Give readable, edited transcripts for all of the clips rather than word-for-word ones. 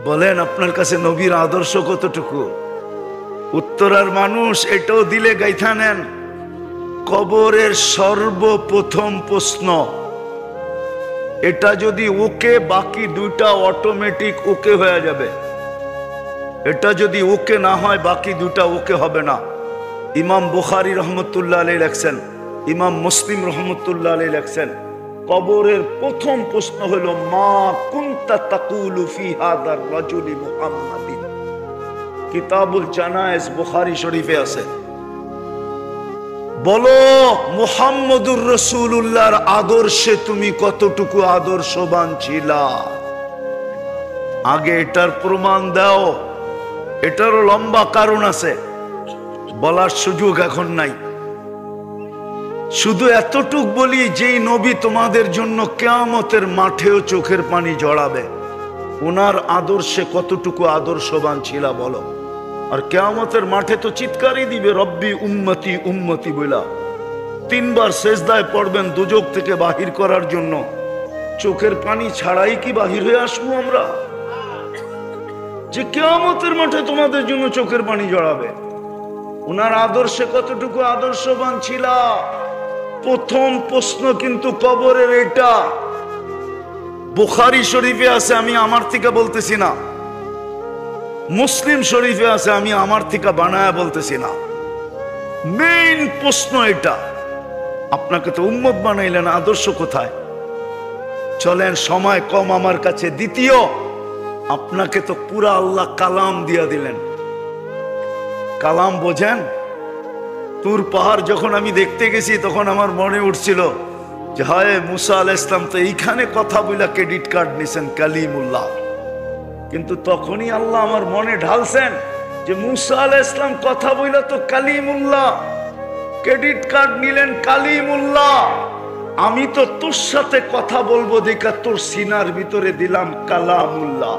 বলেন আপনার কাছে নবীর আদর্শ কতটুকু? উত্তরার মানুষ এটাও দিলে গাইথা নেন। কবরের সর্বপ্রথম প্রশ্ন এটা যদি ওকে, বাকি দুইটা অটোমেটিক ওকে হয়ে যাবে। এটা যদি ওকে না হয় বাকি দুটা ওকে হবে না। ইমাম বুখারী রহমতুল্লাহ আলাইহি লেখছেন, ইমাম মুসলিম রহমতুল্লাহ আলাইহি লেখছেন, কবরের প্রথম প্রশ্ন হলো মা কুনতা তাকুলু ফি হাদার রাজুলি মুহাম্মাদিন। কিতাবুল জানায়েজ বুখারী শরীফে আছে। বলো মুহাম্মদুর রাসূলুল্লাহর আদর্শে তুমি কতটুকু আদর্শবান ছিলা। আগে এটার প্রমাণ দাও। এটারও লম্বা কারণ আছে, বলার সুযোগ এখন নাই। শুধু এতটুক বলি, যেই নবী তোমাদের জন্য কিয়ামতের মাঠেও চোখের পানি ঝরাবে, ওনার আদর্শে কতটুকু আদর্শবান ছিলা বলো। আর কিয়ামতের মাঠে তো চিৎকারই দিবে রব্বি উম্মতি উম্মতি বইলা। 3 বার সেজদায় পড়বেন দুজক থেকে বাহির করার জন্য। চোখের পানি ছাড়াই কি বাহির হয়ে আসবো আমরা? যে কিয়ামতের মাঠে তোমাদের জন্য চোখের পানি ঝরাবে, ওনার আদর্শে কতটুকু আদর্শবান ছিলা। প্রথম প্রশ্ন কিন্তু কবরের এটা। বুখারী শরীফে আছে, আমি আমার থেকে বলতেছি না। মুসলিম শরীফে আছে, আমি আমার থেকে বানায়া বলতেছি না। মেইন প্রশ্ন এটা। আপনাকে তো উম্মত বানাইলেন, আদর্শ কোথায়? চলেন, সময় কম আমার কাছে। দ্বিতীয়, আপনাকে তো পুরা আল্লাহ কালাম দিয়া দিলেন। কালাম বোঝেন? তুর পাহাড় যখন আমি দেখতে গেছি তখন আমার মনে উঠছিল যে হায় মুসা আলাইহিস সালাম তো এইখানে কথা বইলা ক্রেডিট কার্ড নিছেন কালিমুল্লাহ। কিন্তু তখনই আল্লাহ আমার মনে ঢালছেন যে মুসা আলাইহিস সালাম কথা বইলা তো কালিমুল্লাহ, ক্রেডিট কার্ড নিলেন কালিমুল্লাহ। আমি তো তোর সাথে কথা বলবো দেখা তোর সিনার ভিতরে দিলাম কালামুল্লাহ।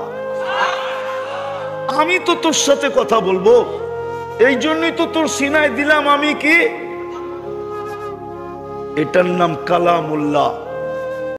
আমি তো তোর সাথে কথা বলবো, এই জন্যই তো তোর সিনায় দিলাম আমি কি, এটার নাম কালামুল্লাহ।